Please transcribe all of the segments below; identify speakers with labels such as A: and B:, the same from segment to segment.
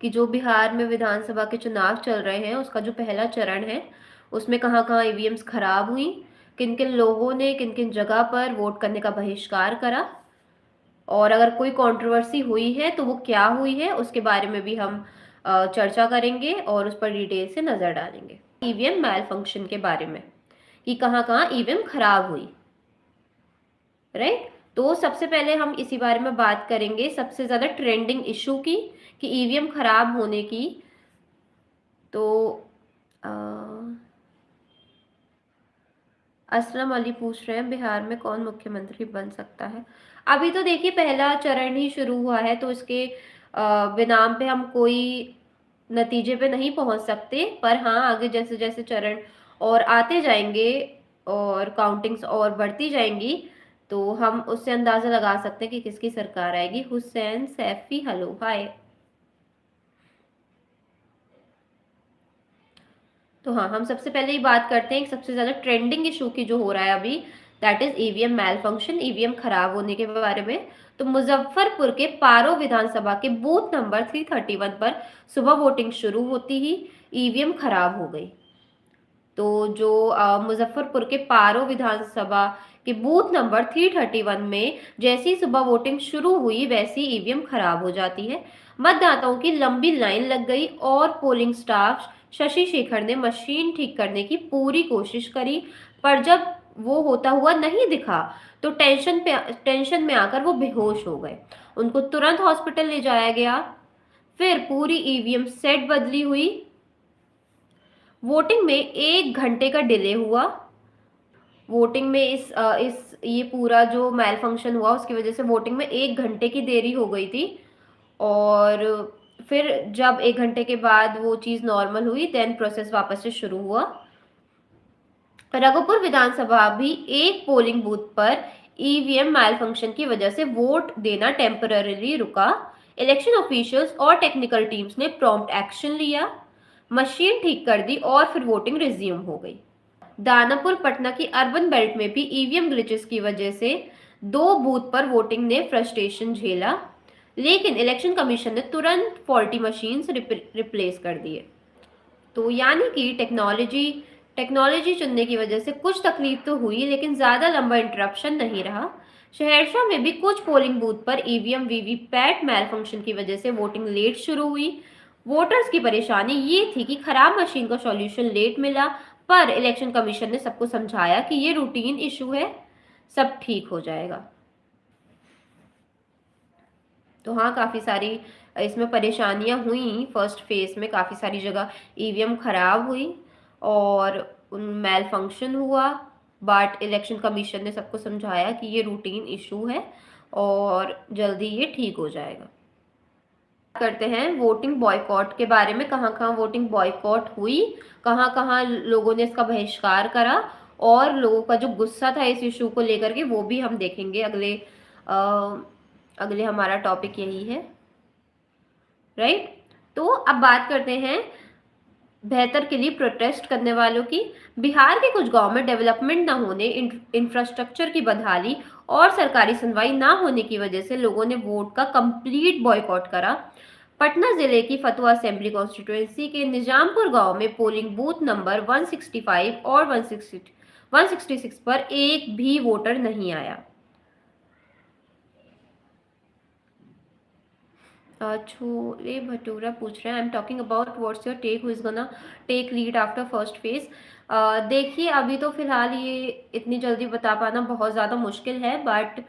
A: कि जो बिहार में विधानसभा के चुनाव चल रहे हैं उसका जो पहला चरण है उसमें कहाँ कहाँ ईवीएम्स खराब हुई, किन किन लोगों ने किन किन जगह पर वोट करने का बहिष्कार करा, और अगर कोई कंट्रोवर्सी हुई है तो वो क्या हुई है उसके बारे में भी हम चर्चा करेंगे और उस पर डिटेल से नजर डालेंगे। ईवीएम मैल फंक्शन के बारे में कि कहाँ कहाँ ईवीएम खराब हुई, राइट। तो सबसे पहले हम इसी बारे में बात करेंगे सबसे ज्यादा ट्रेंडिंग इशू की, कि ईवीएम खराब होने की। तो अ, असलम अली पूछ रहे हैं बिहार में कौन मुख्यमंत्री बन सकता है। अभी तो देखिए पहला चरण ही शुरू हुआ है, तो इसके बिनाम पे हम कोई नतीजे पे नहीं पहुंच सकते, पर हाँ आगे जैसे जैसे चरण और आते जाएंगे और काउंटिंग्स और बढ़ती जाएंगी तो हम उससे अंदाजा लगा सकते हैं कि किसकी सरकार आएगी। Hussain Saifi, hello hi. तो हाँ, हम सबसे पहले ही बात करते हैं सबसे ज्यादा ट्रेंडिंग इशू की जो हो रहा है अभी, that is EVM malfunction, EVM खराब होने के बारे में। तो मुजफ्फरपुर के पारो विधानसभा के बूथ नंबर 331 पर सुबह वोटिंग शुरू होती ही ईवीएम खराब हो गई। तो जो मुजफ्फरपुर के पारो विधानसभा के बूथ नंबर 331 में जैसी सुबह वोटिंग शुरू हुई वैसी ईवीएम खराब हो जाती है। मतदाताओं की लंबी लाइन लग गई और पोलिंग स्टाफ शशि शेखर ने मशीन ठीक करने की पूरी कोशिश करी, पर जब वो होता हुआ नहीं दिखा तो टेंशन में आकर वो बेहोश हो गए। उनको तुरंत हॉस्पिटल ले जाया गया। फिर पूरी ईवीएम सेट बदली हुई। वोटिंग में 1 घंटे का डिले हुआ। वोटिंग में इस ये पूरा जो मैल फंक्शन हुआ उसकी वजह से वोटिंग में 1 घंटे की देरी हो गई थी। और फिर जब 1 घंटे के बाद वो चीज नॉर्मल हुई देन प्रोसेस वापस से शुरू हुआ। रघुपुर विधानसभा भी एक पोलिंग बूथ पर ईवीएम मैल फंक्शन की वजह से वोट देना टेम्पररीली रुका। इलेक्शन ऑफिशियल्स और टेक्निकल टीम्स ने प्रॉम्प्ट एक्शन लिया, मशीन ठीक कर दी और फिर वोटिंग रिज्यूम हो गई। दानापुर पटना की अर्बन बेल्ट में भी ईवीएम ग्लिचेस की वजह से 2 बूथ पर वोटिंग ने फ्रस्ट्रेशन झेला, लेकिन इलेक्शन कमीशन ने तुरंत फॉल्टी मशीन्स रिप्लेस कर दिए। तो यानी कि टेक्नोलॉजी चुनने की वजह से कुछ तकलीफ तो हुई लेकिन ज्यादा लंबा इंटरप्शन नहीं रहा। शहरसा में भी कुछ पोलिंग बूथ पर ईवीएम वीवीपैट मैल फंक्शन की वजह से वोटिंग लेट शुरू हुई। वोटर्स की परेशानी ये थी कि खराब मशीन का सॉल्यूशन लेट मिला, पर इलेक्शन कमीशन ने सबको समझाया कि ये रूटीन इशू है, सब ठीक हो जाएगा। तो हाँ, काफ़ी सारी इसमें परेशानियां हुई। फर्स्ट फेज में काफ़ी सारी जगह ईवीएम खराब हुई और उन मेल फंक्शन हुआ, बट इलेक्शन कमीशन ने सबको समझाया कि ये रूटीन इशू है और जल्दी ये ठीक हो जाएगा। करते हैं वोटिंग बॉयकॉट के बारे में, कहाँ कहाँ वोटिंग बॉयकॉट हुई, कहाँ कहाँ लोगों ने इसका बहिष्कार करा और लोगों का जो गुस्सा था इस इशू को लेकर के वो भी हम देखेंगे। अगले हमारा टॉपिक यही है, राइट। तो अब बात करते हैं बेहतर के लिए प्रोटेस्ट करने वालों की। बिहार के कुछ गांव में डेवलपमेंट ना होने, इंफ्रास्ट्रक्चर की बदहाली और सरकारी सुनवाई ना होने की वजह से लोगों ने वोट का कंप्लीट बॉयकॉट करा। पटना जिले की फतुहा असेंबली कॉन्स्टिट्यूएंसी के निजामपुर गांव में पोलिंग बूथ नंबर 165 और 166 पर एक भी वोटर नहीं आया। छोले भटूरा पूछ रहे हैं, I am talking about what's your take, who is gonna take lead after first phase. देखिए अभी तो फिलहाल ये इतनी जल्दी बता पाना बहुत ज़्यादा मुश्किल है, बट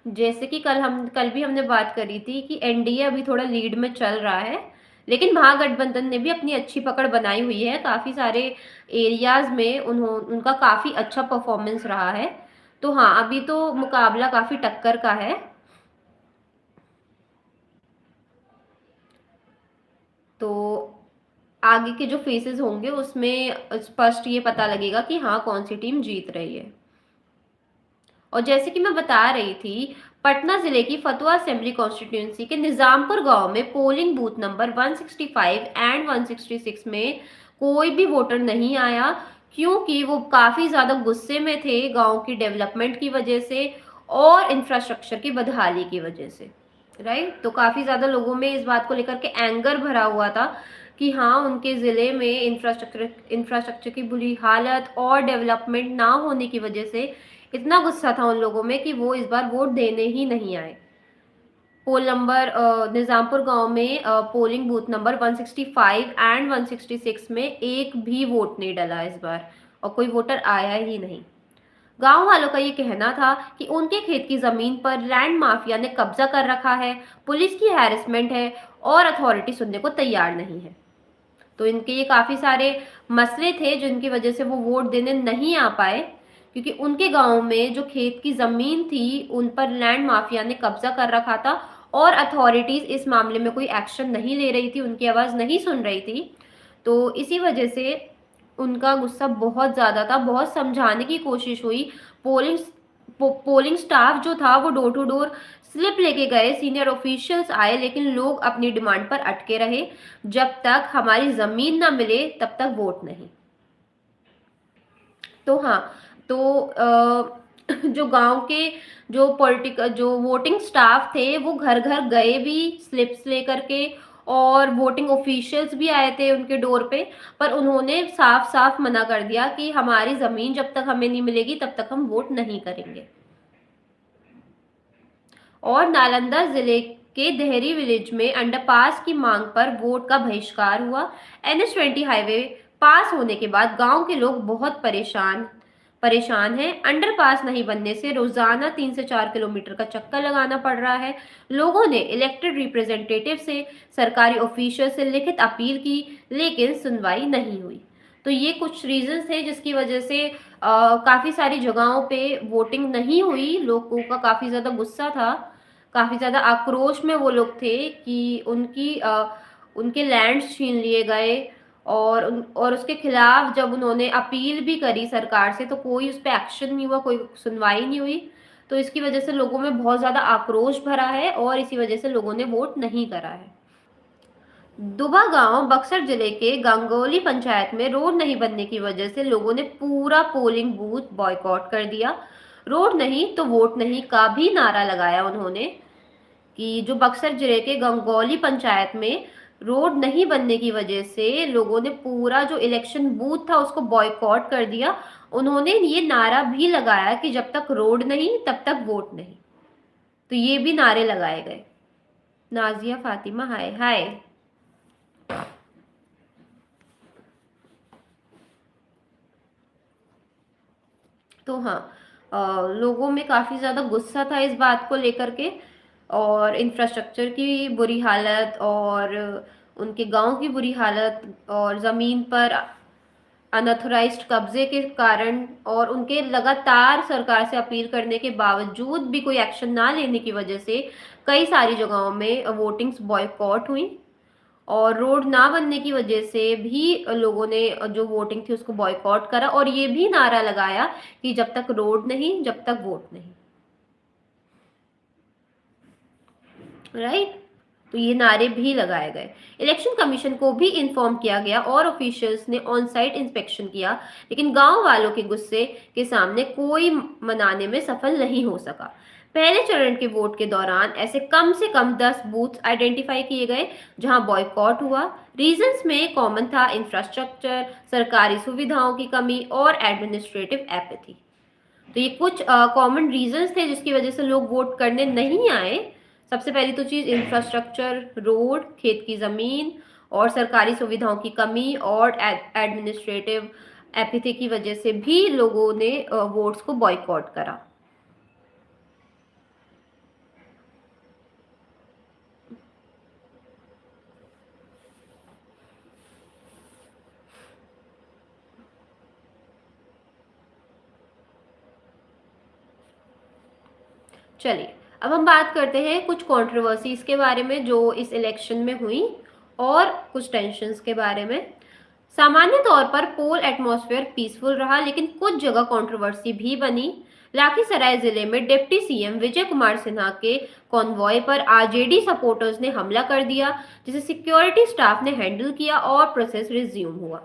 A: जैसे कि कल भी हमने बात करी थी कि एनडीए अभी थोड़ा लीड में चल रहा है, लेकिन महागठबंधन ने भी अपनी अच्छी पकड़ बनाई हुई है। काफ़ी सारे एरियाज में उनका काफ़ी अच्छा परफॉर्मेंस रहा है। तो हाँ, अभी तो मुकाबला काफ़ी टक्कर का है। तो आगे के जो फेसेस होंगे उसमें स्पष्ट ये पता लगेगा कि हाँ कौन सी टीम जीत रही है। और जैसे कि मैं बता रही थी, पटना जिले की फतुहा असेंबली कॉन्स्टिट्यूंसी के निजामपुर गांव में पोलिंग बूथ नंबर 165 एंड 166 में कोई भी वोटर नहीं आया, क्योंकि वो काफी ज्यादा गुस्से में थे गांव की डेवलपमेंट की वजह से और इंफ्रास्ट्रक्चर की बदहाली की वजह से। राइट। तो काफ़ी ज़्यादा लोगों में इस बात को लेकर के एंगर भरा हुआ था कि हाँ, उनके ज़िले में इंफ्रास्ट्रक्चर की बुरी हालत और डेवलपमेंट ना होने की वजह से इतना गुस्सा था उन लोगों में कि वो इस बार वोट देने ही नहीं आए। पोल नंबर निज़ामपुर गांव में पोलिंग बूथ नंबर 165 एंड 166 में एक भी वोट नहीं डला इस बार, और कोई वोटर आया ही नहीं। गांव वालों का ये कहना था कि उनके खेत की जमीन पर लैंड माफिया ने कब्जा कर रखा है, पुलिस की हैरेसमेंट है और अथॉरिटी सुनने को तैयार नहीं है। तो इनके ये काफी सारे मसले थे जिनकी वजह से वो वोट देने नहीं आ पाए, क्योंकि उनके गांव में जो खेत की जमीन थी उन पर लैंड माफिया ने कब्जा कर रखा था और अथॉरिटीज इस मामले में कोई एक्शन नहीं ले रही थी, उनकी आवाज नहीं सुन रही थी। तो इसी वजह से उनका गुस्सा बहुत ज़्यादा था, बहुत समझाने की कोशिश हुई। पोलिंग पोलिंग स्टाफ जो था वो डोर टू डोर स्लिप लेके गए, सीनियर ऑफिशियल्स आए, लेकिन लोग अपनी डिमांड पर अटके रहे। जब तक हमारी ज़मीन ना मिले तब तक वोट नहीं। तो हाँ, तो जो गांव के जो वोटिंग स्टाफ थे वो घर घर गए भी स्लिप्स लेकर के, और वोटिंग ऑफिशियल्स भी आए थे उनके डोर पे, पर उन्होंने साफ साफ मना कर दिया कि हमारी जमीन जब तक हमें नहीं मिलेगी तब तक हम वोट नहीं करेंगे। और नालंदा जिले के देहरी विलेज में अंडरपास की मांग पर वोट का बहिष्कार हुआ। NH-20 हाईवे पास होने के बाद गांव के लोग बहुत परेशान हैं। अंडरपास नहीं बनने से रोजाना 3 से 4 किलोमीटर का चक्कर लगाना पड़ रहा है। लोगों ने इलेक्टेड रिप्रेजेंटेटिव से, सरकारी ऑफिशियल से लिखित अपील की, लेकिन सुनवाई नहीं हुई। तो ये कुछ रीजंस थे जिसकी वजह से काफी सारी जगहों पे वोटिंग नहीं हुई। लोगों का काफी ज्यादा गुस्सा था, काफी ज्यादा आक्रोश में वो लोग थे कि उनके लैंड्स छीन लिए गए, और उसके खिलाफ जब उन्होंने अपील भी करी सरकार से तो कोई उस पर एक्शन नहीं हुआ, कोई सुनवाई नहीं हुई। तो इसकी वजह से लोगों में बहुत ज्यादा आक्रोश भरा है और इसी वजह से लोगों ने वोट नहीं करा है। दुबा गांव बक्सर जिले के गंगोली पंचायत में रोड नहीं बनने की वजह से लोगों ने पूरा पोलिंग बूथ बॉयकॉट कर दिया। रोड नहीं तो वोट नहीं का भी नारा लगाया उन्होंने, कि जो बक्सर जिले के गंगौली पंचायत में रोड नहीं बनने की वजह से लोगों ने पूरा जो इलेक्शन बूथ था उसको बॉयकॉट कर दिया। उन्होंने ये नारा भी लगाया कि जब तक रोड नहीं तब तक वोट नहीं। तो ये भी नारे लगाए गए। नाजिया फातिमा, हाय हाय। तो हाँ, लोगों में काफी ज्यादा गुस्सा था इस बात को लेकर के, और इंफ्रास्ट्रक्चर की बुरी हालत और उनके गांव की बुरी हालत और जमीन पर अनऑथराइज्ड कब्जे के कारण, और उनके लगातार सरकार से अपील करने के बावजूद भी कोई एक्शन ना लेने की वजह से कई सारी जगहों में वोटिंग्स बॉयकॉट हुई। और रोड ना बनने की वजह से भी लोगों ने जो वोटिंग थी उसको बॉयकॉट करा, और ये भी नारा लगाया कि जब तक रोड नहीं जब तक वोट नहीं। राइट। तो ये नारे भी लगाए गए। इलेक्शन कमीशन को भी इन्फॉर्म किया गया और ऑफिशियल्स ने ऑन साइट इंस्पेक्शन किया, लेकिन गांव वालों के गुस्से के सामने कोई मनाने में सफल नहीं हो सका। पहले चरण के वोट के दौरान ऐसे कम से कम 10 बूथ आइडेंटिफाई किए गए जहां बॉयकॉट हुआ। रीजंस में कॉमन था इंफ्रास्ट्रक्चर, सरकारी सुविधाओं की कमी और एडमिनिस्ट्रेटिव एपैथी। तो ये कुछ कॉमन रीजंस थे जिसकी वजह से लोग वोट करने नहीं आए। सबसे पहली तो चीज़ इंफ्रास्ट्रक्चर, रोड, खेत की ज़मीन और सरकारी सुविधाओं की कमी और एडमिनिस्ट्रेटिव एपिथी की वजह से भी लोगों ने वोट्स को बॉयकॉट करा। चलिए, अब हम बात करते हैं कुछ कंट्रोवर्सीज के बारे में जो इस इलेक्शन में हुई, और कुछ टेंशन्स के बारे में। सामान्य तौर पर पोल एटमॉस्फेयर पीसफुल रहा, लेकिन कुछ जगह कंट्रोवर्सी भी बनी। लाखीसराय जिले में डिप्टी सीएम विजय कुमार सिन्हा के कॉन्वॉय पर आरजेडी सपोर्टर्स ने हमला कर दिया, जिसे सिक्योरिटी स्टाफ ने हैंडल किया और प्रोसेस रिज्यूम हुआ।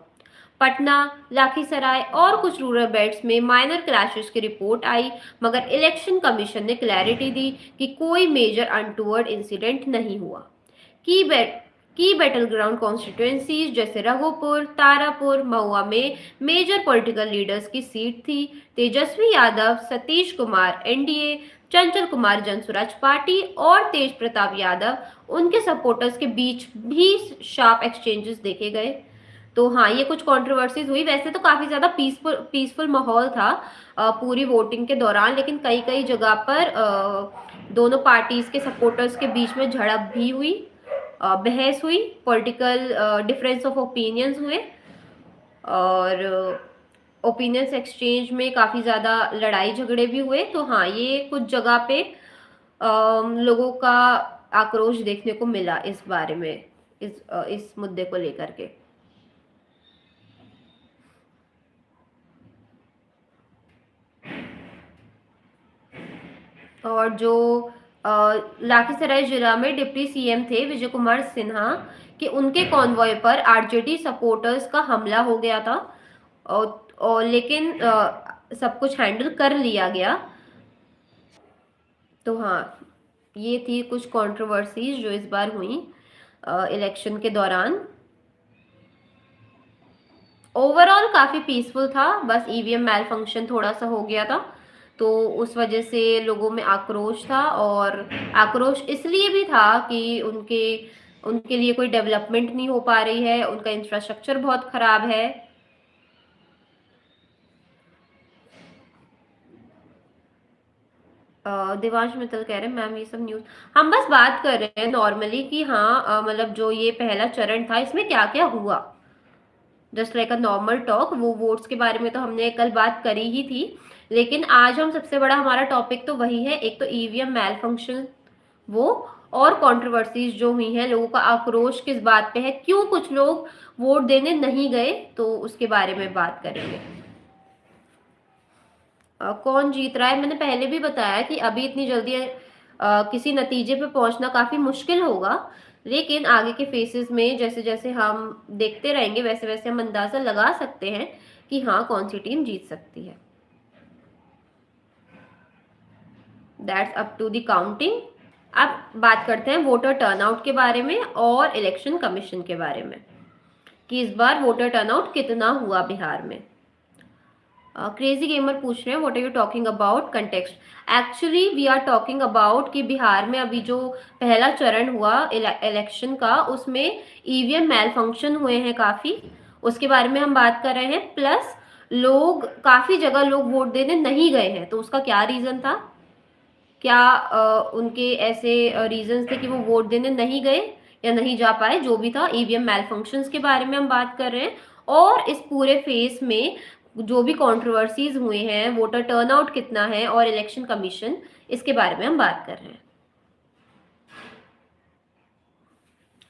A: पटना, लाखीसराय और कुछ रूरल बेल्ट्स में माइनर क्रैशेस की रिपोर्ट आई, मगर इलेक्शन कमीशन ने क्लैरिटी दी कि कोई मेजर अनटूवर्ड इंसिडेंट नहीं हुआ। की बैट की बैटल ग्राउंड कॉन्स्टिट्यूएंसीज जैसे रघुपुर, तारापुर, महुआ में मेजर पॉलिटिकल लीडर्स की सीट थी। तेजस्वी यादव, सतीश कुमार एनडीए, चंचल कुमार जनसुराज पार्टी और तेज प्रताप यादव उनके सपोर्टर्स के बीच भी शार्प एक्सचेंजेस देखे गए। तो हाँ, ये कुछ कंट्रोवर्सीज हुई। वैसे तो काफी ज्यादा पीसफुल माहौल था पूरी वोटिंग के दौरान, लेकिन कई कई जगह पर दोनों पार्टीज के सपोर्टर्स के बीच में झड़प भी हुई, बहस हुई, पॉलिटिकल डिफरेंस ऑफ ओपिनियंस हुए और ओपिनियंस एक्सचेंज में काफ़ी ज़्यादा लड़ाई झगड़े भी हुए। तो हाँ, ये कुछ जगह पे लोगों का आक्रोश देखने को मिला इस बारे में, इस मुद्दे को लेकर के। और जो लाखीसराय जिला में डिप्टी सीएम थे विजय कुमार सिन्हा कि उनके कॉन्वॉय पर आरजेडी सपोर्टर्स का हमला हो गया था, और लेकिन सब कुछ हैंडल कर लिया गया। तो हाँ, ये थी कुछ कंट्रोवर्सीज जो इस बार हुई इलेक्शन के दौरान। ओवरऑल काफी पीसफुल था, बस ईवीएम मैल फंक्शन थोड़ा सा हो गया था, तो उस वजह से लोगों में आक्रोश था। और आक्रोश इसलिए भी था कि उनके उनके लिए कोई डेवलपमेंट नहीं हो पा रही है, उनका इंफ्रास्ट्रक्चर बहुत खराब है। देवांश मित्तल कह रहे हैं मैम ये सब न्यूज, हम बस बात कर रहे हैं नॉर्मली कि हाँ, मतलब जो ये पहला चरण था इसमें क्या क्या हुआ, just like a normal talk. वो वोट्स के बारे में तो हमने कल बात करी ही थी, लेकिन आज हम सबसे बड़ा हमारा टॉपिक तो वही है, एक तो ईवीएम मैल फंक्शन वो, और कंट्रोवर्सीज जो हुई हैं, लोगों का आक्रोश किस बात पे है, क्यों कुछ लोग वोट देने नहीं गए, तो उसके बारे में बात करेंगे। कौन जीत रहा है, मैंने पहले भी बताया कि अभी इतनी जल्दी किसी नतीजे पे पहुंचना काफी मुश्किल होगा, लेकिन आगे के फेसेस में जैसे जैसे हम देखते रहेंगे वैसे वैसे हम अंदाजा लगा सकते हैं कि हाँ, कौन सी टीम जीत सकती है। That's up to the counting. अब बात करते हैं वोटर टर्नआउट के बारे में और इलेक्शन कमीशन के बारे में कि इस बार वोटर टर्नआउट कितना हुआ बिहार में। क्रेजी गेमर पूछ रहे हैं what are you talking about context. Actually we are talking about कि बिहार में अभी जो पहला चरण हुआ इलेक्शन का, उसमें ईवीएम मैल फंक्शन हुए हैं काफ़ी, उसके बारे में हम बात कर रहे हैं। प्लस लोग काफ़ी जगह लोग वोट देने नहीं गए हैं, तो उसका क्या रीज़न था, क्या उनके ऐसे रीजंस थे कि वो वोट देने नहीं गए या नहीं जा पाए, जो भी था, ईवीएम मैल फंक्शंस के बारे में हम बात कर रहे हैं। और इस पूरे फेस में जो भी कंट्रोवर्सीज हुए हैं, वोटर टर्नआउट कितना है और इलेक्शन कमीशन, इसके बारे में हम बात कर रहे हैं,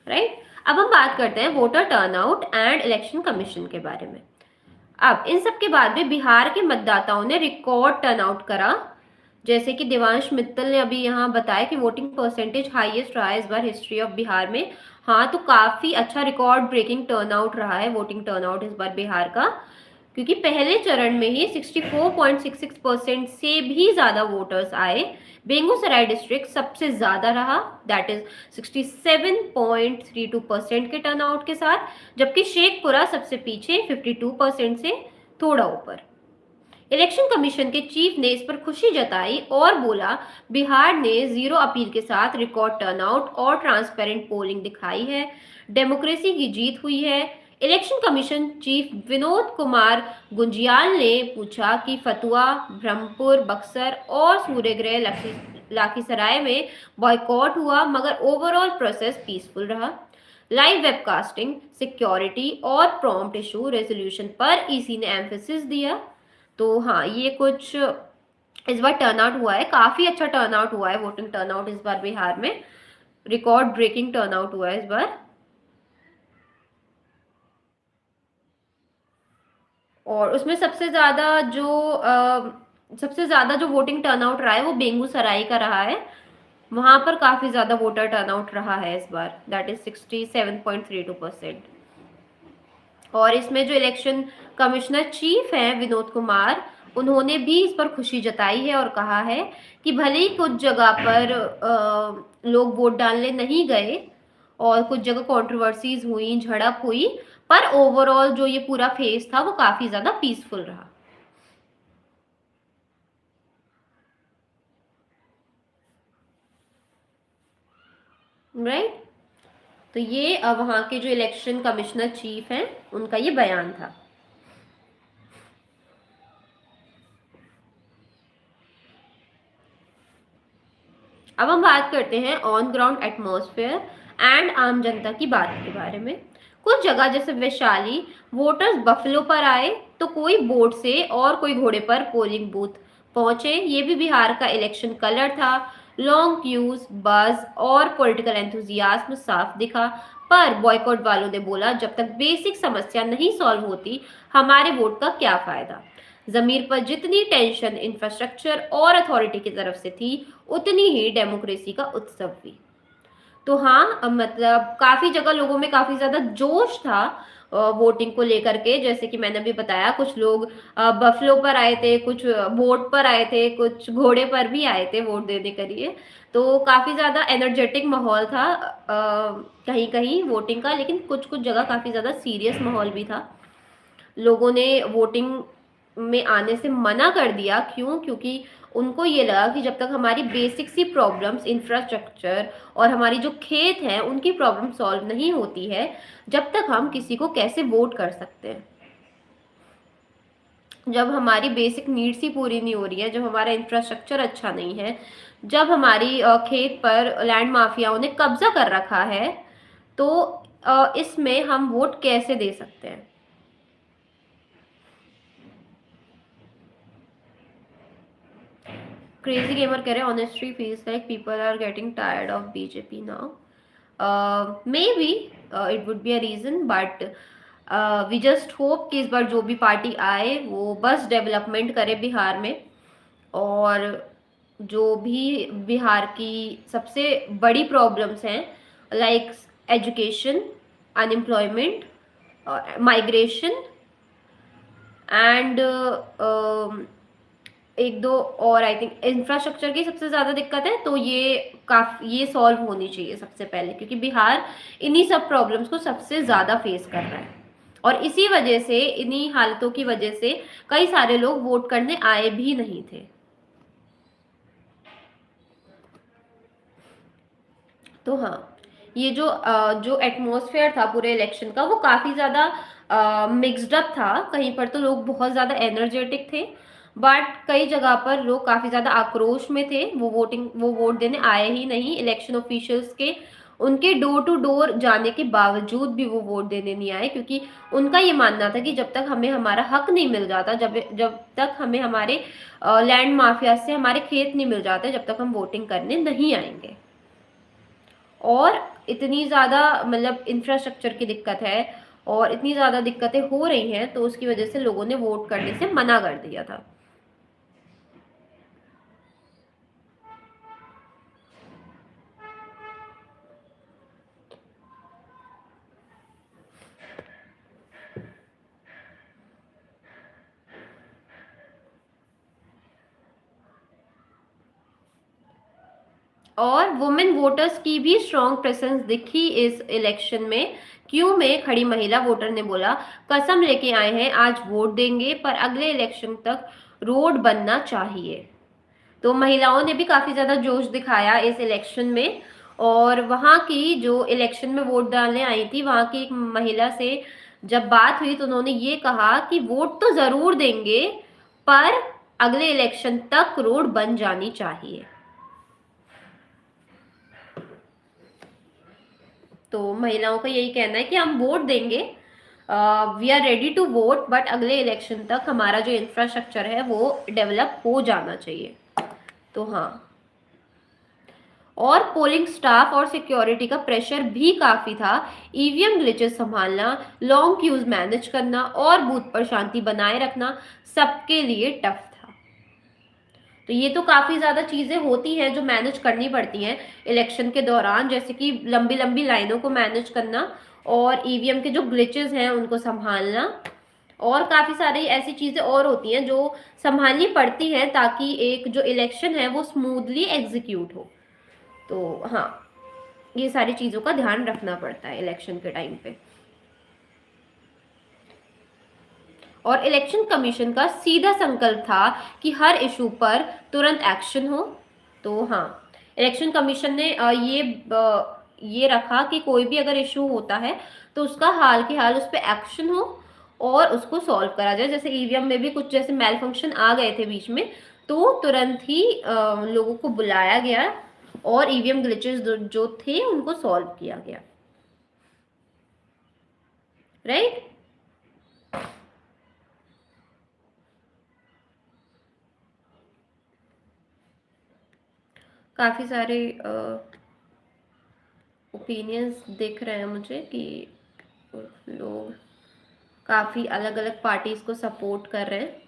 A: राइट। अब हम बात करते हैं voter turnout and election commission के बारे में। अब इन सब के बाद में बिहार के मतदाताओं ने रिकॉर्ड टर्नआउट करा, जैसे कि देवांश मित्तल ने अभी यहाँ बताया कि वोटिंग परसेंटेज हाईएस्ट रहा है इस बार हिस्ट्री ऑफ बिहार में। हाँ, तो काफी अच्छा रिकॉर्ड ब्रेकिंग टर्नआउट रहा है वोटिंग टर्नआउट इस बार बिहार का, क्योंकि पहले चरण में ही 64.66% से भी ज्यादा वोटर्स आए। बेगूसराय डिस्ट्रिक्ट सबसे ज्यादा रहा, दैट इज 67.32% के टर्नआउट के साथ, जबकि शेखपुरा सबसे पीछे 52% से थोड़ा ऊपर। इलेक्शन कमीशन के चीफ ने इस पर खुशी जताई और बोला बिहार ने जीरो अपील के साथ रिकॉर्ड टर्नआउट और ट्रांसपेरेंट पोलिंग दिखाई है, डेमोक्रेसी की जीत हुई है। Election commission chief Vinod Kumar Gunjyal ने पूछा कि फतुआ, ब्रह्मपुर, बक्सर और सूर्यगृह लाखीसराय में बॉयकॉट हुआ, मगर ओवरऑल प्रोसेस पीसफुल रहा। लाइव वेबकास्टिंग, सिक्योरिटी और प्रॉम्प्ट इशू रेजोल्यूशन पर ईसी ने एम्फेसिस दिया। तो हाँ, ये कुछ इस बार टर्नआउट हुआ है, काफी अच्छा टर्नआउट हुआ है, वोटिंग टर्नआउट इस बार बिहार में रिकॉर्ड ब्रेकिंग टर्नआउट हुआ है इस बार। और उसमें सबसे ज्यादा जो वोटिंग टर्नआउट रहा है वो बेगूसराय का रहा है, वहां पर काफी ज्यादा वोटर टर्नआउट रहा है इस बार, दैट इज 67.32%। और इसमें जो इलेक्शन कमिश्नर चीफ हैं विनोद कुमार, उन्होंने भी इस पर खुशी जताई है और कहा है कि भले ही कुछ जगह पर लोग वोट डालने नहीं गए और कुछ जगह कंट्रोवर्सीज हुई, झड़प हुई, पर ओवरऑल जो ये पूरा फेज था वो काफी ज्यादा पीसफुल रहा। राइट। तो ये वहां के जो इलेक्शन कमिश्नर चीफ हैं उनका ये बयान था। अब हम बात करते हैं ऑन ग्राउंड एटमॉस्फेयर एंड आम जनता की बात के बारे में। कुछ जगह जैसे वैशाली, वोटर्स बफलो पर आए तो कोई बोट से और कोई घोड़े पर पोलिंग बूथ पहुंचे। ये भी बिहार का इलेक्शन कलर था। लॉन्ग क्यूज, बज और पॉलिटिकल एंथुजियाज्म साफ दिखा। पर बॉयकॉट वालों ने बोला जब तक बेसिक समस्या नहीं सॉल्व होती हमारे वोट का क्या फायदा। जमीर पर जितनी टेंशन इंफ्रास्ट्रक्चर और अथॉरिटी की तरफ से थी उतनी ही डेमोक्रेसी का उत्सव भी। तो हाँ, मतलब काफी जगह लोगों में काफी ज्यादा जोश था वोटिंग को लेकर के। जैसे कि मैंने अभी बताया, कुछ लोग बफलो पर आए थे, कुछ बोट पर आए थे, कुछ घोड़े पर भी आए थे वोट देने के लिए। तो काफी ज्यादा एनर्जेटिक माहौल था कहीं कहीं वोटिंग का, लेकिन कुछ कुछ जगह काफी ज्यादा सीरियस माहौल भी था। लोगों ने वोटिंग में आने से मना कर दिया। क्यों? क्योंकि उनको ये लगा कि जब तक हमारी बेसिक सी प्रॉब्लम्स, इंफ्रास्ट्रक्चर और हमारी जो खेत हैं उनकी प्रॉब्लम सॉल्व नहीं होती है, जब तक हम किसी को कैसे वोट कर सकते हैं। जब हमारी बेसिक नीड्स ही पूरी नहीं हो रही है, जब हमारा इंफ्रास्ट्रक्चर अच्छा नहीं है, जब हमारी खेत पर लैंड माफियाओं ने कब्जा कर रखा है, तो इसमें हम वोट कैसे दे सकते हैं। क्रेजी गेमर कह रहे हैं honestly feels like people are getting tired of BJP now. Maybe it would be a reason, but we just hope कि इस बार जो भी पार्टी आए वो बस डेवलपमेंट करे बिहार में। और जो भी बिहार की सबसे बड़ी प्रॉब्लम्स हैं, like education, unemployment, migration and एक दो और, आई थिंक इंफ्रास्ट्रक्चर की सबसे ज्यादा दिक्कत है, तो ये सॉल्व होनी चाहिए सबसे पहले, क्योंकि बिहार इन्हीं सब प्रॉब्लम्स को सबसे ज्यादा फेस कर रहा है। और इसी वजह से, इन्हीं हालतों की वजह से कई सारे लोग वोट करने आए भी नहीं थे। तो हाँ, ये जो एटमॉस्फेयर था पूरे इलेक्शन का वो काफी ज्यादा मिक्स्ड अप था। कहीं पर तो लोग बहुत ज्यादा एनर्जेटिक थे, बट कई जगह पर लोग काफी ज्यादा आक्रोश में थे। वो वोट देने आए ही नहीं। इलेक्शन ऑफिशियल्स के उनके डोर टू डोर जाने के बावजूद भी वो वोट देने नहीं आए, क्योंकि उनका ये मानना था कि जब तक हमें हमारा हक नहीं मिल जाता, जब जब तक हमें हमारे लैंड माफिया से हमारे खेत नहीं मिल जाते, जब तक हम वोटिंग करने नहीं आएंगे। और इतनी ज़्यादा मतलब इंफ्रास्ट्रक्चर की दिक्कत है और इतनी ज़्यादा दिक्कतें हो रही हैं, तो उसकी वजह से लोगों ने वोट करने से मना कर दिया था। और वुमेन वोटर्स की भी स्ट्रॉन्ग प्रेजेंस दिखी इस इलेक्शन में। क्यू में खड़ी महिला वोटर ने बोला, कसम लेके आए हैं आज वोट देंगे, पर अगले इलेक्शन तक रोड बनना चाहिए। तो महिलाओं ने भी काफी ज्यादा जोश दिखाया इस इलेक्शन में। और वहां की जो इलेक्शन में वोट डालने आई थी, वहां की एक महिला से जब बात हुई तो उन्होंने ये कहा कि वोट तो जरूर देंगे, पर अगले इलेक्शन तक रोड बन जानी चाहिए। तो महिलाओं का यही कहना है कि हम वोट देंगे, we are ready to vote, but अगले इलेक्शन तक हमारा जो इंफ्रास्ट्रक्चर है वो डेवलप हो जाना चाहिए। तो हाँ, और पोलिंग स्टाफ और सिक्योरिटी का प्रेशर भी काफी था। ईवीएम ग्लिचेस संभालना, लॉन्ग क्यूज मैनेज करना और बूथ पर शांति बनाए रखना सबके लिए टफ था। तो ये तो काफी ज्यादा चीजें होती हैं जो मैनेज करनी पड़ती हैं इलेक्शन के दौरान, जैसे कि लंबी लंबी लाइनों को मैनेज करना और ईवीएम के जो ग्लिचेस हैं उनको संभालना, और काफ़ी सारी ऐसी चीज़ें और होती हैं जो संभालनी पड़ती हैं ताकि एक जो इलेक्शन है वो स्मूथली एग्जीक्यूट हो। तो हाँ, ये सारी चीज़ों का ध्यान रखना पड़ता है इलेक्शन के टाइम पे। और इलेक्शन कमीशन का सीधा संकल्प था कि हर इशू पर तुरंत एक्शन हो। तो हाँ, इलेक्शन कमीशन ने ये रखा कि कोई भी अगर इशू होता है तो उसका हाल के हाल उस पर एक्शन हो और उसको सॉल्व करा जाए। जैसे ईवीएम में भी कुछ जैसे मेल फंक्शन आ गए थे बीच में, तो तुरंत ही लोगों को बुलाया गया और ईवीएम ग्लिचेस जो थे उनको सॉल्व किया गया। राइट। काफ़ी सारे ओपिनियंस दिख रहे हैं मुझे कि लोग काफ़ी अलग अलग पार्टीज को सपोर्ट कर रहे हैं।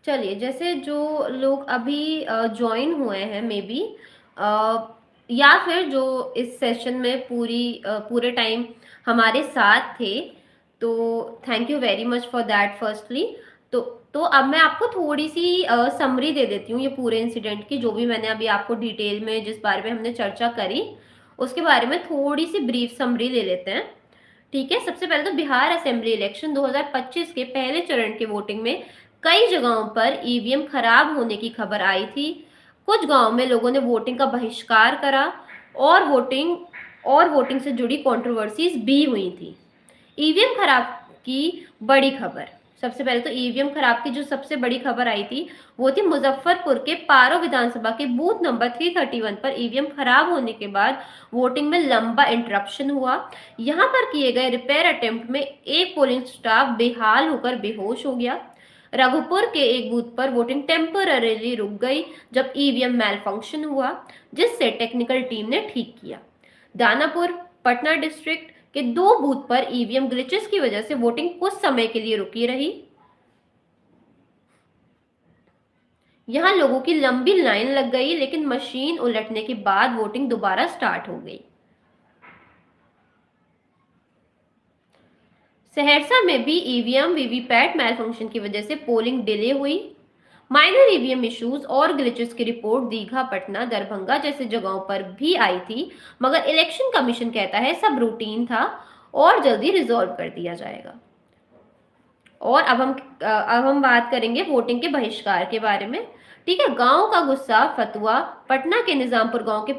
A: चलिए, जैसे जो लोग अभी ज्वाइन हुए हैं मे बी, या फिर जो इस सेशन में पूरे टाइम हमारे साथ थे, तो thank you very much for that firstly. तो तो अब मैं आपको थोड़ी सी समरी दे देती हूँ ये पूरे इंसिडेंट की, जो भी मैंने अभी आपको डिटेल में जिस बारे में हमने चर्चा करी उसके बारे में थोड़ी सी ब्रीफ समरी ले लेते हैं। ठीक है। सबसे पहले तो बिहार असेंबली इलेक्शन 2025 के पहले चरण के वोटिंग में कई जगहों पर ईवीएम खराब होने की खबर आई थी। कुछ गांवों में लोगों ने वोटिंग का बहिष्कार करा और वोटिंग से जुड़ी कंट्रोवर्सीज भी हुई थी। ईवीएम खराब की बड़ी खबर, सबसे पहले तो ईवीएम खराब की जो सबसे बड़ी खबर आई थी वो थी मुजफ्फरपुर के पारो विधानसभा के बूथ नंबर 331 पर ईवीएम खराब होने के बाद वोटिंग में लंबा इंटरप्शन हुआ। यहां पर किए गए रिपेयर अटेम्प्ट में एक पोलिंग स्टाफ बेहाल होकर बेहोश हो गया। रघुपुर के एक बूथ पर वोटिंग टेम्पररीली रुक गई जब ईवीएम मेल फंक्शन हुआ, जिससे टेक्निकल टीम ने ठीक किया। दानापुर, पटना डिस्ट्रिक्ट के 2 बूथ पर ईवीएम ग्लिचेस की वजह से वोटिंग कुछ समय के लिए रुकी रही। यहां लोगों की लंबी लाइन लग गई, लेकिन मशीन उलटने के बाद वोटिंग दोबारा स्टार्ट हो गई। सहरसा में भी ईवीएम वीवीपैट मेल फंक्शन की वजह से पोलिंग डिले हुई। माइनर ईवीएम इश्यूज और ग्लिचेस की रिपोर्ट दीघा, पटना, दरभंगा जैसे जगहों पर भी आई थी, मगर इलेक्शन कमीशन कहता है सब रूटीन था और जल्दी रिजॉल्व कर दिया जाएगा। और अब हम बात करेंगे वोटिंग के बहिष्कार के बारे में। ठीक है। गांव का गुस्सा फतुआ, पटना के निजामपुर गांव के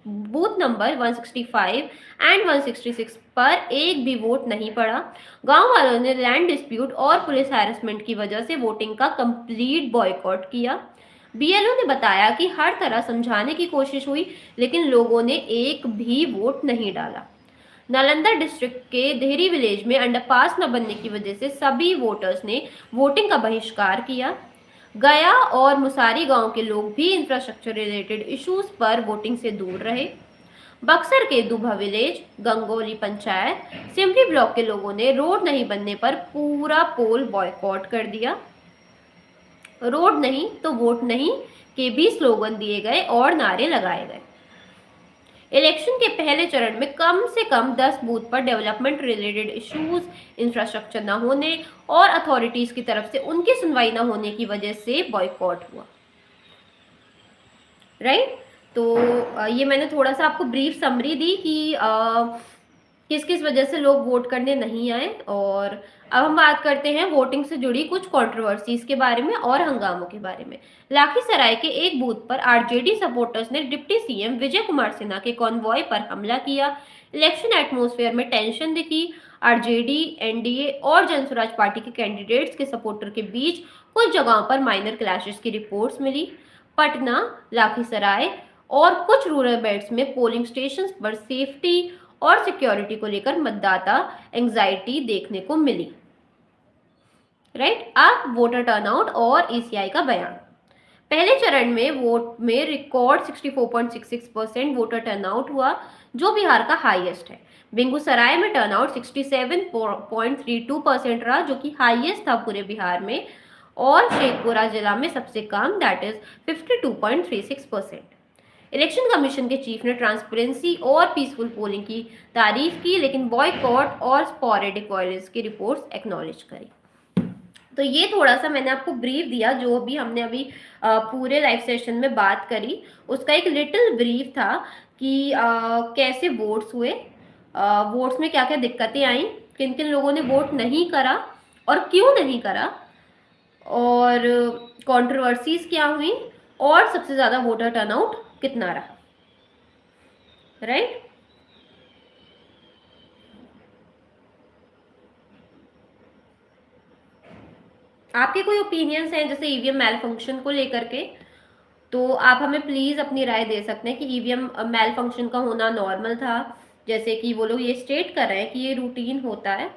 A: बूथ नंबर 165 एंड 166 पर एक भी वोट नहीं पड़ा। गांव वालों ने लैंड डिस्प्यूट और पुलिस हैरेसमेंट की वजह से वोटिंग का कंप्लीट बॉयकॉट किया। बीएलओ ने बताया कि हर तरह समझाने की कोशिश हुई, लेकिन लोगों ने एक भी वोट नहीं डाला। नालंदा डिस्ट्रिक्ट के देहरी विलेज में अंडरपास न बनने की वजह से सभी वोटर्स ने वोटिंग का बहिष्कार किया। गया और मुसारी गांव के लोग भी इंफ्रास्ट्रक्चर रिलेटेड इश्यूज पर वोटिंग से दूर रहे। बक्सर के दुभा विलेज, गंगोली पंचायत, सिमरी ब्लॉक के लोगों ने रोड नहीं बनने पर पूरा पोल बॉयकॉट कर दिया। रोड नहीं तो वोट नहीं के भी स्लोगन दिए गए और नारे लगाए गए। इलेक्शन के पहले चरण में कम से कम 10 बूथ पर डेवलपमेंट रिलेटेड इश्यूज, इंफ्रास्ट्रक्चर न होने और अथॉरिटीज की तरफ से उनकी सुनवाई न होने की वजह से बॉयकॉट हुआ। राइट। तो ये मैंने थोड़ा सा आपको ब्रीफ समरी दी कि किस किस वजह से लोग वोट करने नहीं आए। और अब हम बात करते हैं वोटिंग से जुड़ी कुछ कंट्रोवर्सीज के बारे में और हंगामों के बारे में। लाखीसराय के एक बूथ पर आरजेडी सपोर्टर्स ने डिप्टी सीएम विजय कुमार सिन्हा के कॉन्वॉय पर हमला किया। इलेक्शन एटमॉस्फेयर में टेंशन दिखी। आरजेडी, एनडीए और जनसुराज पार्टी के कैंडिडेट्स के सपोर्टर के बीच कुछ जगहों पर माइनर क्लैशेस की रिपोर्ट्स मिली। पटना, लाखीसराय और कुछ रूरल बेल्ट्स में पोलिंग स्टेशंस पर सेफ्टी और सिक्योरिटी को लेकर मतदाता एंग्जाइटी देखने को मिली। राइट, अब वोटर टर्नआउट और ईसीआई का बयान। पहले चरण में वोट में रिकॉर्ड 64.66% वोटर टर्नआउट हुआ, जो बिहार का हाईएस्ट है। बेगूसराय में टर्नआउट 67.32% रहा, जो कि हाईएस्ट था पूरे बिहार में, और शेखपुरा जिला में सबसे कम, दैट इज 52.36%। इलेक्शन कमीशन के चीफ ने ट्रांसपेरेंसी और पीसफुल पोलिंग की तारीफ की, लेकिन बॉयकॉट और स्पोरेडिक वायलेंस की रिपोर्ट्स एक्नॉलेज करी। तो ये थोड़ा सा मैंने आपको ब्रीफ दिया, जो भी हमने अभी पूरे लाइव सेशन में बात करी उसका एक लिटिल ब्रीफ था कि कैसे वोट्स हुए, वोट्स में क्या क्या दिक्कतें आई, किन किन लोगों ने वोट नहीं करा और क्यों नहीं करा, और कंट्रोवर्सीज क्या हुई, और सबसे ज्यादा वोटर टर्नआउट कितना रहा। राइट, आपके कोई ओपिनियंस हैं जैसे ईवीएम मैल फंक्शन को लेकर के, तो आप हमें प्लीज अपनी राय दे सकते हैं कि ईवीएम मैल फंक्शन का होना नॉर्मल था, जैसे कि वो लोग ये स्टेट कर रहे हैं कि ये रूटीन होता है,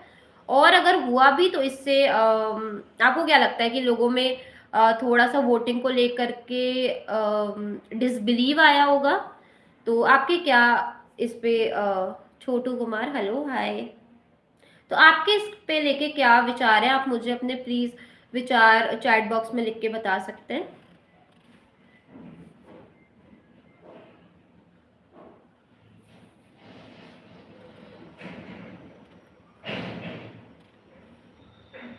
A: और अगर हुआ भी तो इससे आपको क्या लगता है कि लोगों में थोड़ा सा वोटिंग को लेकर के डिसबिलीव आया होगा, तो आपके क्या इस पे छोटू कुमार, हेलो हाय, तो आपके इस पे लेके क्या विचार है, आप मुझे अपने प्लीज विचार चैट बॉक्स में लिख के बता सकते हैं।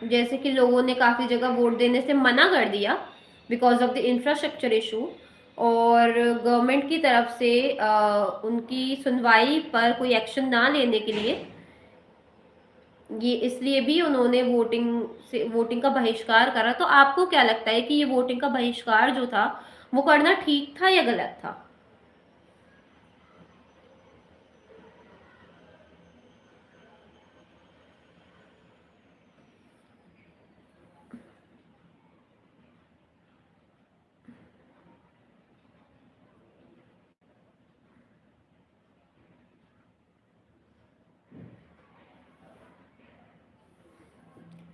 A: जैसे कि लोगों ने काफी जगह वोट देने से मना कर दिया because of the infrastructure issue, और गवर्नमेंट की तरफ से उनकी सुनवाई पर कोई एक्शन ना लेने के लिए, ये इसलिए भी उन्होंने वोटिंग का बहिष्कार करा। तो आपको क्या लगता है कि ये वोटिंग का बहिष्कार जो था वो करना ठीक था या गलत था?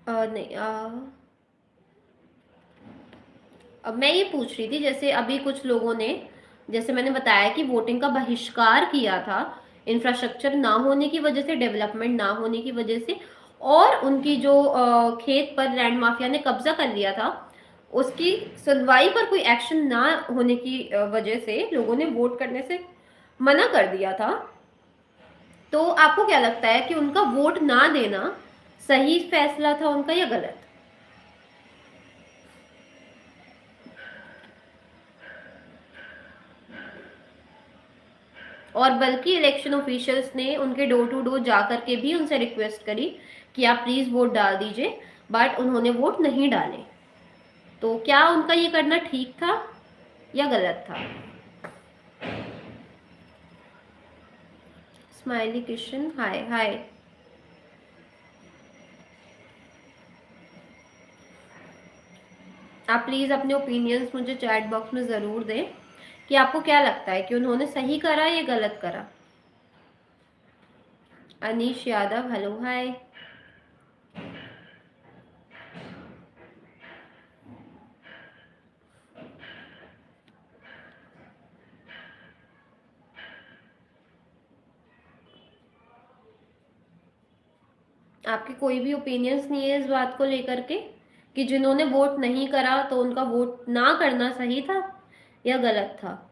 A: नहीं, अब मैं ये पूछ रही थी, जैसे अभी कुछ लोगों ने, जैसे मैंने बताया कि वोटिंग का बहिष्कार किया था इंफ्रास्ट्रक्चर ना होने की वजह से, डेवलपमेंट ना होने की वजह से, और उनकी जो खेत पर लैंड माफिया ने कब्जा कर लिया था उसकी सुनवाई पर कोई एक्शन ना होने की वजह से लोगों ने वोट करने से मना कर दिया था। तो आपको क्या लगता है कि उनका वोट ना देना सही फैसला था उनका या गलत? और बल्कि इलेक्शन ऑफिशियल्स ने उनके डोर टू डोर जा करके भी उनसे रिक्वेस्ट करी कि आप प्लीज वोट डाल दीजिए, बट उन्होंने वोट नहीं डाले। तो क्या उनका ये करना ठीक था या गलत था? स्माइली किशन, हाय हाय। आप प्लीज अपने ओपिनियंस मुझे चैट बॉक्स में जरूर दें कि आपको क्या लगता है कि उन्होंने सही करा या गलत करा। Anish Yadav, hello hi. आपके कोई भी ओपिनियंस नहीं है इस बात को लेकर के कि जिन्होंने वोट नहीं करा तो उनका वोट ना करना सही था या गलत था?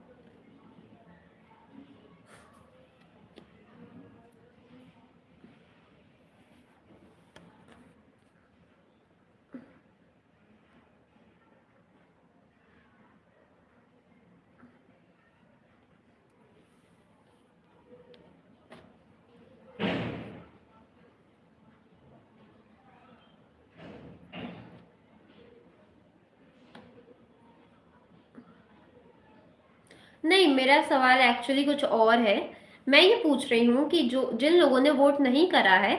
A: नहीं, मेरा सवाल एक्चुअली कुछ और है। मैं ये पूछ रही हूँ कि जो जिन लोगों ने वोट नहीं करा है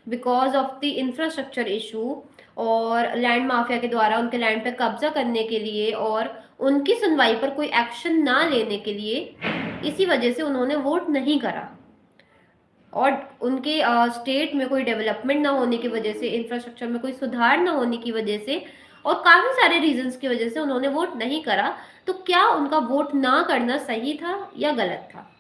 A: because of the infrastructure issue और लैंड माफिया के द्वारा उनके लैंड पे कब्जा करने के लिए और उनकी सुनवाई पर कोई एक्शन ना लेने के लिए, इसी वजह से उन्होंने वोट नहीं करा। और उनके स्टेट में कोई डेवलपमेंट ना होने की वजह से, इंफ्रास्ट्रक्चर में कोई सुधार ना होने की वजह से, और काफी सारे रीजंस की वजह से उन्होंने वोट नहीं करा। तो क्या उनका वोट ना करना सही था या गलत था?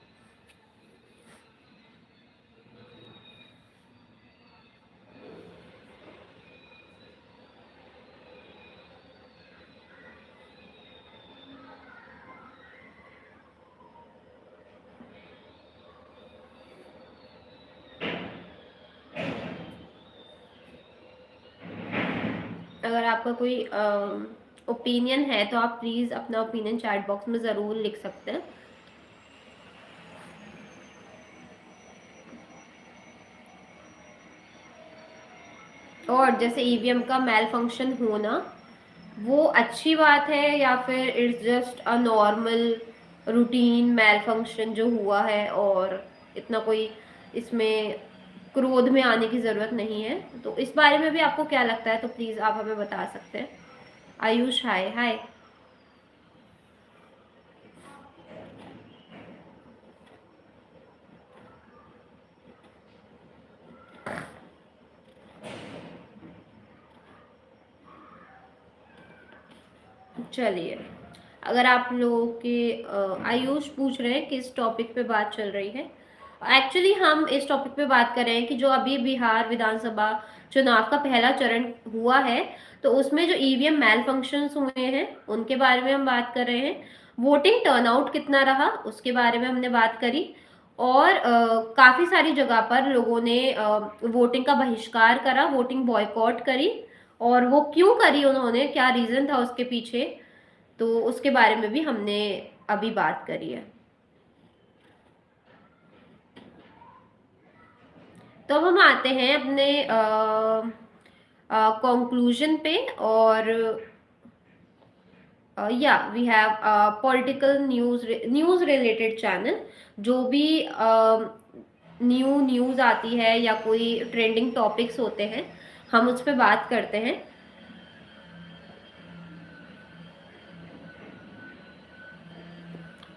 A: अगर आपका कोई ओपिनियन है तो आप प्लीज अपना ओपिनियन चैट बॉक्स में जरूर लिख सकते हैं। और जैसे ईवीएम का मेल फंक्शन होना, वो अच्छी बात है या फिर it's just a normal routine malfunction जो हुआ है, और इतना कोई इसमें क्रोध में आने की जरूरत नहीं है? तो इस बारे में भी आपको क्या लगता है, तो प्लीज आप हमें बता सकते हैं। आयुष, हाय हाय। चलिए, अगर आप लोगों के आयुष पूछ रहे हैं किस टॉपिक पे बात चल रही है, एक्चुअली हम इस टॉपिक पे बात कर रहे हैं कि जो अभी बिहार विधानसभा चुनाव का पहला चरण हुआ है, तो उसमें जो ईवीएम मेल फंक्शंस हुए हैं उनके बारे में हम बात कर रहे हैं। वोटिंग टर्नआउट कितना रहा उसके बारे में हमने बात करी। और काफी सारी जगह पर लोगों ने वोटिंग का बहिष्कार करा, वोटिंग बॉयकॉट करी। और वो क्यों करी उन्होंने, क्या रीजन था उसके पीछे, तो उसके बारे में भी हमने अभी बात करी है। तो अब हम आते हैं अपने कंक्लूजन पे। और या we have political news related channel. जो भी न्यूज आती है या कोई ट्रेंडिंग टॉपिक्स होते हैं, हम उस पर बात करते हैं।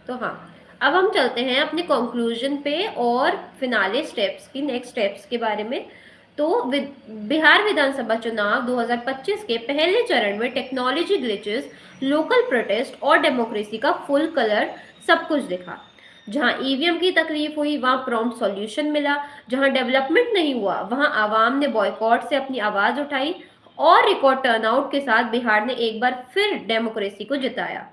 A: तो हाँ, अब हम चलते हैं अपने कंक्लूजन पे और फिनाले स्टेप्स की, नेक्स्ट स्टेप्स के बारे में। तो बिहार विधानसभा चुनाव 2025 के पहले चरण में टेक्नोलॉजी ग्लिचेस, लोकल प्रोटेस्ट और डेमोक्रेसी का फुल कलर सब कुछ दिखा। जहां ईवीएम की तकलीफ हुई वहां प्रॉम्प्ट सॉल्यूशन मिला, जहां डेवलपमेंट नहीं हुआ वहां आवाम ने बॉयकॉट से अपनी आवाज उठाई, और रिकॉर्ड टर्नआउट के साथ बिहार ने एक बार फिर डेमोक्रेसी को जिताया।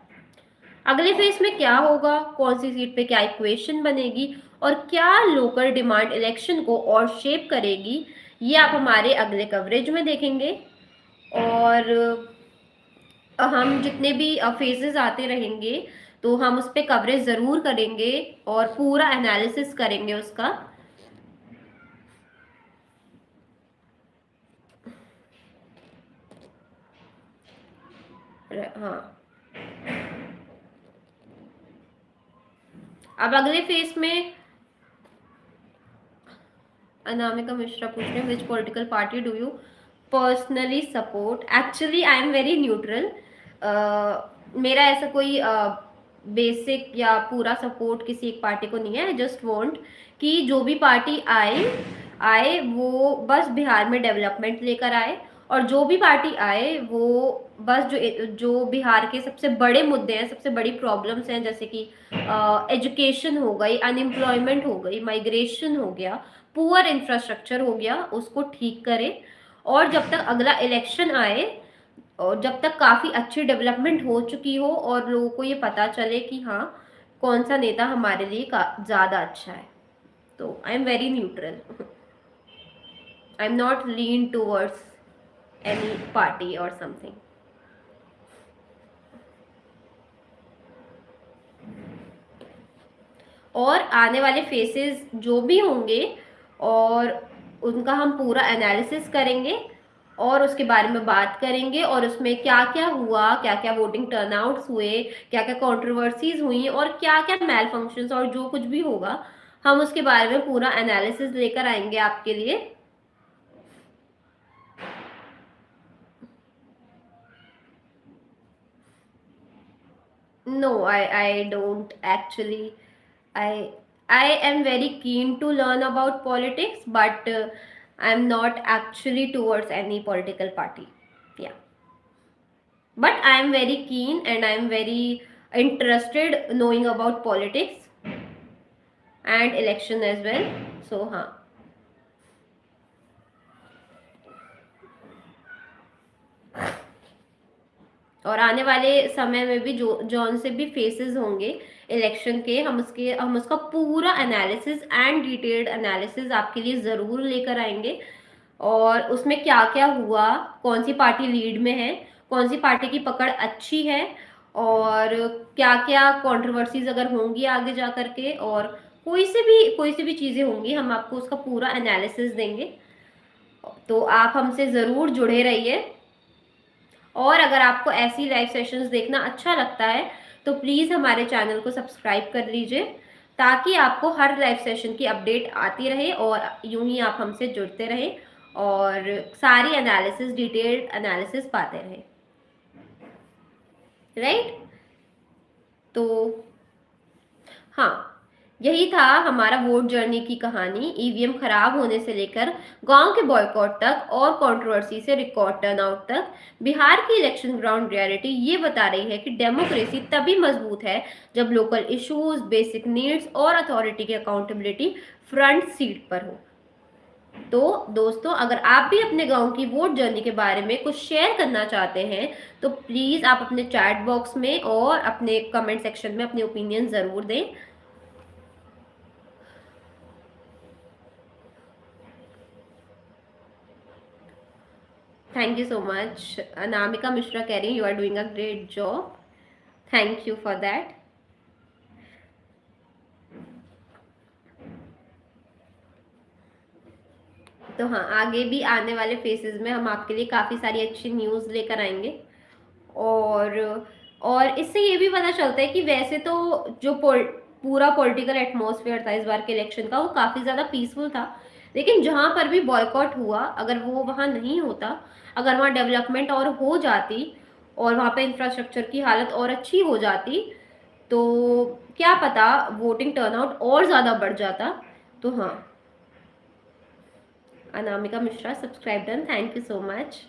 A: अगले फेज में क्या होगा, कौन सी सीट पे क्या इक्वेशन बनेगी, और क्या लोकल डिमांड इलेक्शन को और शेप करेगी, ये आप हमारे अगले कवरेज में देखेंगे। और हम जितने भी फेजेस आते रहेंगे तो हम उस पर कवरेज ज़रूर करेंगे और पूरा एनालिसिस करेंगे उसका। हाँ, अब अगले फेज में अनामिका मिश्रा पूछ रहे हैं विच political party do you personally support. Actually I am very neutral. मेरा ऐसा कोई बेसिक या पूरा सपोर्ट किसी एक पार्टी को नहीं है। आई जस्ट वॉन्ट कि जो भी पार्टी आए आए वो बस बिहार में डेवलपमेंट लेकर आए, और जो भी पार्टी आए वो बस जो जो बिहार के सबसे बड़े मुद्दे हैं, सबसे बड़ी प्रॉब्लम्स हैं, जैसे कि एजुकेशन हो गई, अनएम्प्लॉयमेंट हो गई, माइग्रेशन हो गया, पुअर इंफ्रास्ट्रक्चर हो गया, उसको ठीक करे। और जब तक अगला इलेक्शन आए और जब तक काफ़ी अच्छी डेवलपमेंट हो चुकी हो और लोगों को ये पता चले कि हाँ कौन सा नेता हमारे लिए ज़्यादा अच्छा है, तो I am very neutral. I am not lean towards any party और समथिंग। और आने वाले फेसेस जो भी होंगे और उनका हम पूरा एनालिसिस करेंगे और उसके बारे में बात करेंगे, और उसमें क्या क्या हुआ, क्या क्या वोटिंग टर्नआउट्स हुए, क्या क्या कंट्रोवर्सीज हुई, और क्या क्या मेल फंक्शंस, और जो कुछ भी होगा हम उसके बारे में पूरा एनालिसिस लेकर आएंगे आपके लिए। No, I don't actually. I I am very keen to learn about politics, but I'm not actually towards any political party. Yeah, but I am very keen and I am very interested knowing about politics and election as well. So हाँ. और आने वाले समय में भी जो जौन से भी फेसेस होंगे इलेक्शन के, हम उसका पूरा एनालिसिस एंड डिटेल्ड एनालिसिस आपके लिए ज़रूर लेकर आएंगे। और उसमें क्या क्या हुआ, कौन सी पार्टी लीड में है, कौन सी पार्टी की पकड़ अच्छी है, और क्या क्या कंट्रोवर्सीज अगर होंगी आगे जा करके, और कोई सी भी चीज़ें होंगी, हम आपको उसका पूरा एनालिसिस देंगे। तो आप हमसे ज़रूर जुड़े रहिए। और अगर आपको ऐसी लाइव सेशंस देखना अच्छा लगता है तो प्लीज़ हमारे चैनल को सब्सक्राइब कर लीजिए, ताकि आपको हर लाइव सेशन की अपडेट आती रहे और यूं ही आप हमसे जुड़ते रहें और सारी एनालिसिस, डिटेल्ड एनालिसिस पाते रहें। राइट? तो हाँ, यही था हमारा वोट जर्नी की कहानी, ईवीएम खराब होने से लेकर गांव के बॉयकॉट तक और कंट्रोवर्सी से रिकॉर्ड टर्नआउट तक। बिहार की इलेक्शन ग्राउंड रियलिटी ये बता रही है कि डेमोक्रेसी तभी मजबूत है जब लोकल इश्यूज, बेसिक नीड्स और अथॉरिटी की अकाउंटेबिलिटी फ्रंट सीट पर हो। तो दोस्तों, अगर आप भी अपने गांव की वोट जर्नी के बारे में कुछ शेयर करना चाहते हैं तो प्लीज़ आप अपने चैट बॉक्स में और अपने कमेंट सेक्शन में अपने ओपिनियन ज़रूर दें। Thank you so much. Anamika Mishra कह रही है, you are doing a great job. Thank you for that. तो हाँ, आगे भी आने वाले फेसेस में हम आपके लिए काफ़ी सारी अच्छी न्यूज़ लेकर आएंगे। और और इससे ये भी पता चलता है कि वैसे तो जो पूरा पॉलिटिकल एटमॉस्फेयर था इस बार के इलेक्शन का, वो काफ़ी ज़्यादा पीसफुल था। लेकिन जहाँ पर भी बॉयकॉट हुआ, अगर वो वहाँ नहीं होता, अगर वहाँ डेवलपमेंट और हो जाती और वहाँ पे इंफ्रास्ट्रक्चर की हालत और अच्छी हो जाती, तो क्या पता वोटिंग टर्नआउट और ज़्यादा बढ़ जाता। तो हाँ, Anamika Mishra subscribe done, thank you so much.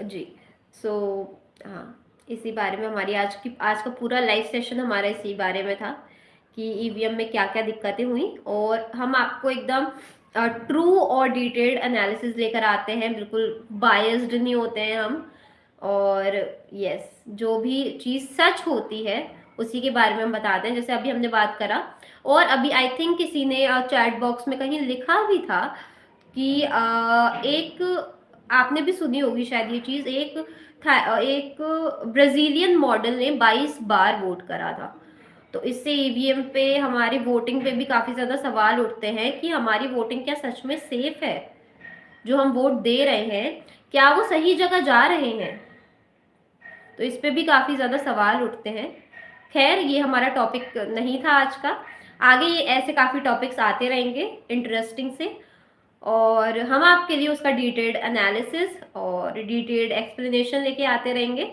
A: जी। सो हाँ, इसी बारे में हमारी आज का पूरा लाइव सेशन हमारा इसी बारे में था कि ईवीएम में क्या क्या दिक्कतें हुई, और हम आपको एकदम ट्रू और डिटेल्ड एनालिसिस लेकर आते हैं, बिल्कुल बायस्ड नहीं होते हैं हम। और यस, जो भी चीज़ सच होती है उसी के बारे में हम बताते हैं, जैसे अभी हमने बात करा। और अभी आई थिंक किसी ने चैट बॉक्स में कहीं लिखा भी था कि एक, आपने भी सुनी होगी शायद ये चीज़, एक ब्राज़ीलियन मॉडल ने 22 बार वोट करा था। तो इससे ईवीएम पे, हमारी वोटिंग पे भी काफ़ी ज़्यादा सवाल उठते हैं कि हमारी वोटिंग क्या सच में सेफ है? जो हम वोट दे रहे हैं, क्या वो सही जगह जा रहे हैं? तो इस पे भी काफ़ी ज़्यादा सवाल उठते हैं। खैर, ये हमारा टॉपिक नहीं था आज का। आगे ये ऐसे काफ़ी टॉपिक्स आते रहेंगे इंटरेस्टिंग से, और हम आपके लिए उसका डिटेल्ड एनालिसिस और डिटेल्ड एक्सप्लेनेशन लेके आते रहेंगे।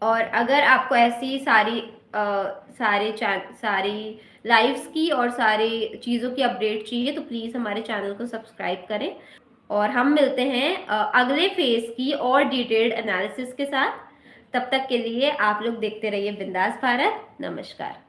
A: और अगर आपको ऐसी सारी लाइव्स की और सारी चीज़ों की अपडेट चाहिए तो प्लीज़ हमारे चैनल को सब्सक्राइब करें। और हम मिलते हैं अगले फेज की और डिटेल्ड एनालिसिस के साथ। तब तक के लिए आप लोग देखते रहिए बिंदास भारत। नमस्कार।